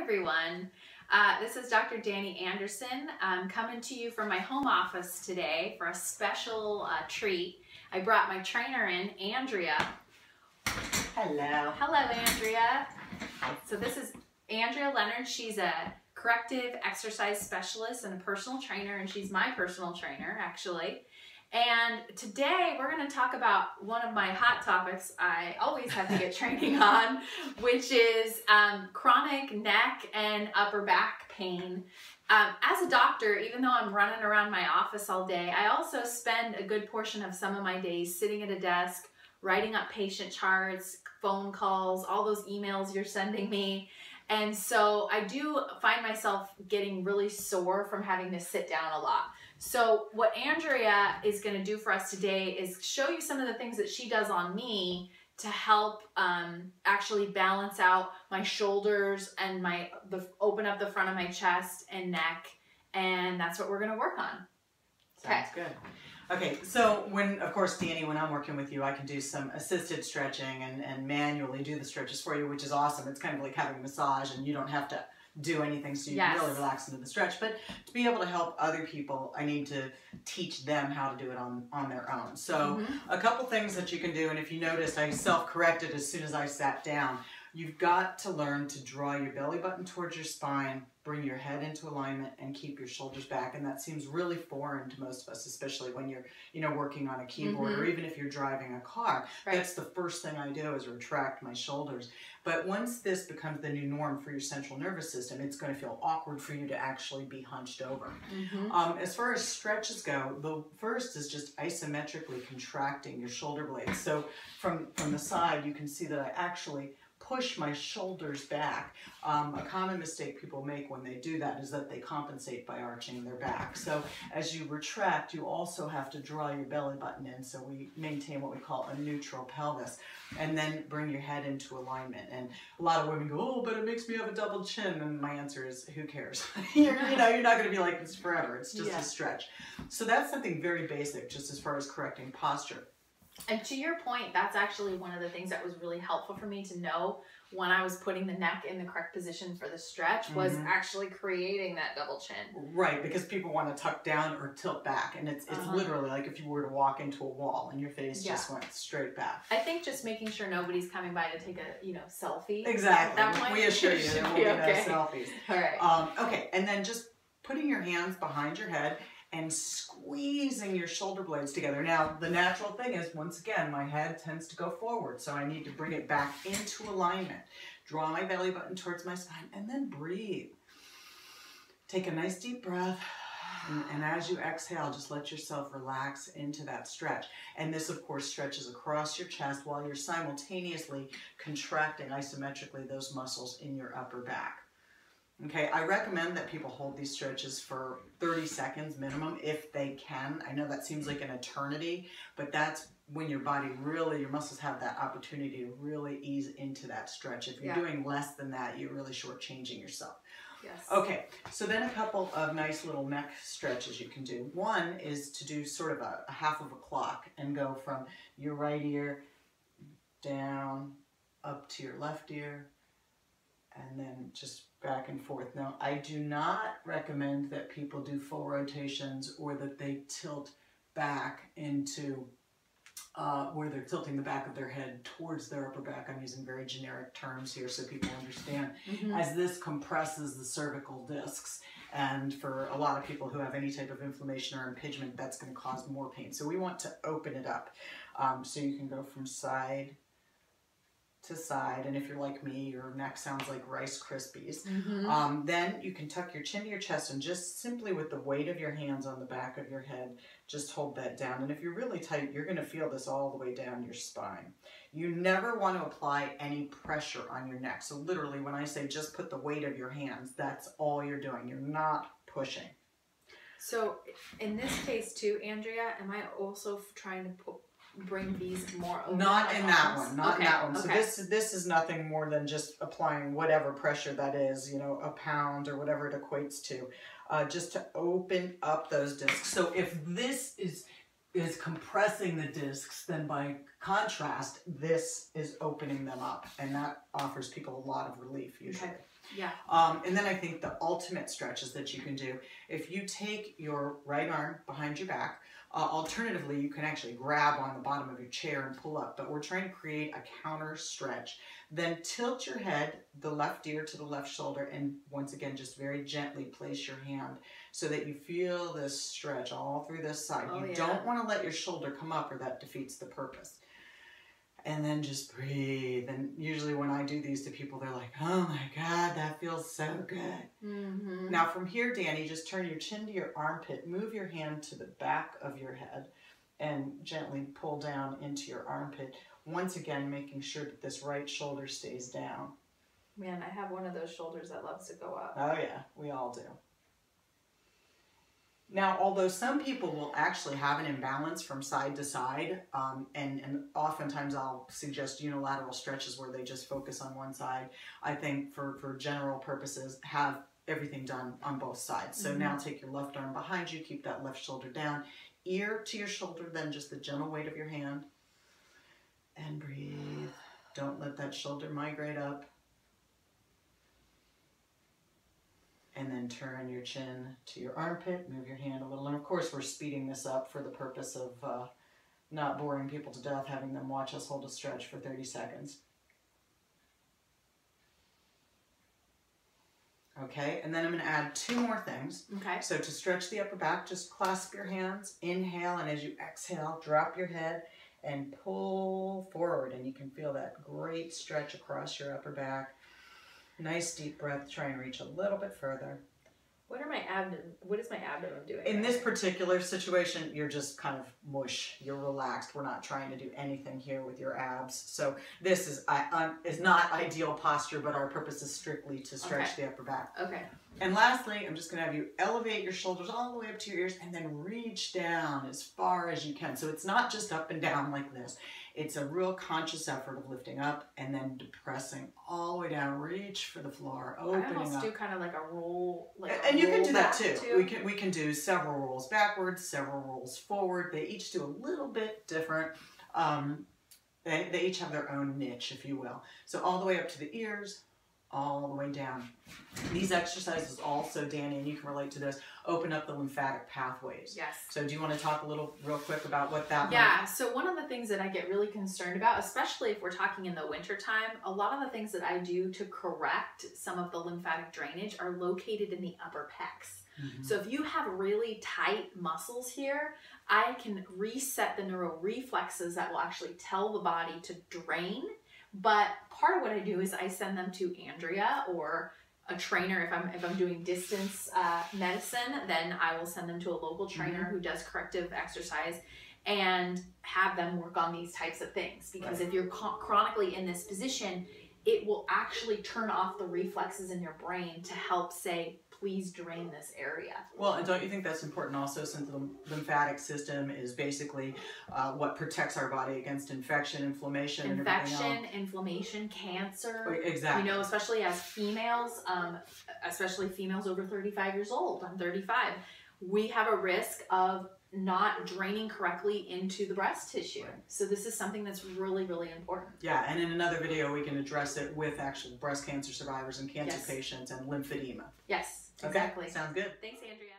everyone. This is Dr. Dani Anderson. I'm coming to you from my home office today for a special treat. I brought my trainer in, Andrea. Hello. Hello, Andrea. So this is Andrea Leonard. She's a corrective exercise specialist and a personal trainer, and she's my personal trainer, actually. And today we're going to talk about one of my hot topics I always have to get training on, which is chronic neck and upper back pain. As a doctor, even though I'm running around my office all day, I also spend a good portion of some of my days sitting at a desk, writing up patient charts, phone calls, all those emails you're sending me. And so I do find myself getting really sore from having to sit down a lot. So what Andrea is going to do for us today is show you some of the things that she does on me to help actually balance out my shoulders and open up the front of my chest and neck. And that's what we're going to work on. Sounds good. Okay, so of course, Dani, when I'm working with you, I can do some assisted stretching and manually do the stretches for you, which is awesome. It's kind of like having a massage and you don't have to do anything, so you can really relax into the stretch. But to be able to help other people, I need to teach them how to do it on their own. So a couple things that you can do, and if you noticed, I self-corrected as soon as I sat down. You've got to learn to draw your belly button towards your spine, bring your head into alignment, and keep your shoulders back. And that seems really foreign to most of us, especially when you're, working on a keyboard or even if you're driving a car. Right. That's the first thing I do is retract my shoulders. But once this becomes the new norm for your central nervous system, it's going to feel awkward for you to actually be hunched over. As far as stretches go, the first is just isometrically contracting your shoulder blades. So from the side, you can see that I actually push my shoulders back. A common mistake people make when they do that is that they compensate by arching their back. So as you retract, you also have to draw your belly button in, so we maintain what we call a neutral pelvis, and then bring your head into alignment. And a lot of women go, oh, but it makes me have a double chin. And my answer is, who cares? you're not going to be like this forever. It's just a stretch. So that's something very basic, just as far as correcting posture. And to your point, that's actually one of the things that was really helpful for me to know when I was putting the neck in the correct position for the stretch was actually creating that double chin. Right, because people want to tuck down or tilt back, and it's literally like if you were to walk into a wall and your face just went straight back. I think just making sure nobody's coming by to take a selfie. Exactly. We assure you there will be no selfies. All right. Okay, and then just putting your hands behind your head and squeezing your shoulder blades together. Now, the natural thing is, once again, my head tends to go forward, so I need to bring it back into alignment. Draw my belly button towards my spine, and then breathe. Take a nice deep breath, and as you exhale, just let yourself relax into that stretch. And this, of course, stretches across your chest while you're simultaneously contracting isometrically those muscles in your upper back. Okay, I recommend that people hold these stretches for 30 seconds minimum if they can. I know that seems like an eternity, but that's when your body really, your muscles have that opportunity to really ease into that stretch. If you're doing less than that, you're really shortchanging yourself. Yes. Okay, so then a couple of nice little neck stretches you can do. One is to do sort of a half of a clock and go from your right ear down up to your left ear, and then just back and forth. Now, I do not recommend that people do full rotations or that they tilt back into where they're tilting the back of their head towards their upper back. I'm using very generic terms here so people understand, as this compresses the cervical discs. And for a lot of people who have any type of inflammation or impingement, that's going to cause more pain. So we want to open it up. So you can go from side to side, and if you're like me, your neck sounds like Rice Krispies. Then you can tuck your chin to your chest and just simply with the weight of your hands on the back of your head, just hold that down. And if you're really tight, you're going to feel this all the way down your spine. You never want to apply any pressure on your neck. So literally when I say just put the weight of your hands, that's all you're doing. You're not pushing. So in this case too, Andrea, am I also trying to bring these more over? Not in that one, not in that one. So this is nothing more than just applying whatever pressure that is, a pound or whatever it equates to, just to open up those discs. So if this is compressing the discs, then by contrast, this is opening them up, and that offers people a lot of relief usually. Yeah. And then I think the ultimate stretches that you can do, if you take your right arm behind your back, alternatively, you can actually grab on the bottom of your chair and pull up, but we're trying to create a counter stretch. Then tilt your head, the left ear to the left shoulder, and once again, just very gently place your hand so that you feel this stretch all through this side. You don't want to let your shoulder come up or that defeats the purpose. And then just breathe. And usually when I do these to people, they're like, oh my God, that feels so good. Mm-hmm. Now from here, Dani, just turn your chin to your armpit, move your hand to the back of your head, and gently pull down into your armpit. Once again, making sure that this right shoulder stays down. Man, I have one of those shoulders that loves to go up. Oh yeah, we all do. Now, although some people will actually have an imbalance from side to side, and oftentimes I'll suggest unilateral stretches where they just focus on one side, I think for general purposes, have everything done on both sides. So now take your left arm behind you, keep that left shoulder down, ear to your shoulder, then just the gentle weight of your hand, and breathe. Don't let that shoulder migrate up. And then turn your chin to your armpit, move your hand a little. And of course, we're speeding this up for the purpose of not boring people to death, having them watch us hold a stretch for 30 seconds. Okay, and then I'm going to add 2 more things. Okay. So to stretch the upper back, just clasp your hands, inhale, and as you exhale, drop your head and pull forward. And you can feel that great stretch across your upper back. Nice deep breath. Try and reach a little bit further. What is my abdomen doing? In this particular situation, you're just kind of mush. You're relaxed. We're not trying to do anything here with your abs. So this is not ideal posture, but our purpose is strictly to stretch the upper back. Okay. And lastly, I'm just going to have you elevate your shoulders all the way up to your ears and then reach down as far as you can. So it's not just up and down like this. It's a real conscious effort of lifting up and then depressing all the way down. Reach for the floor, opening up. I almost do kind of like a roll. And you can do that too. We can do several rolls backwards, several rolls forward. They each do a little bit different. They each have their own niche, if you will. So all the way up to the ears, all the way down. These exercises also, Dani, and you can relate to this, open up the lymphatic pathways. Yes. So do you want to talk real quick about what that Yeah, so one of the things that I get really concerned about, especially if we're talking in the winter time, a lot of the things that I do to correct some of the lymphatic drainage are located in the upper pecs. So if you have really tight muscles here, I can reset the neuroreflexes that will actually tell the body to drain. But part of what I do is I send them to Andrea or a trainer. If I'm doing distance medicine, then I will send them to a local trainer who does corrective exercise and have them work on these types of things. Because if you're chronically in this position, it will actually turn off the reflexes in your brain to help say, please drain this area. Well, and don't you think that's important also, since the lymphatic system is basically what protects our body against infection, inflammation, and everything else. Inflammation, cancer. Exactly. You know, especially as females, especially females over 35 years old. I'm 35. We have a risk of not draining correctly into the breast tissue. So this is something that's really, really important. Yeah, and in another video we can address it with actual breast cancer survivors and cancer patients and lymphedema. Yes, exactly. Okay, sounds good. Thanks, Andrea.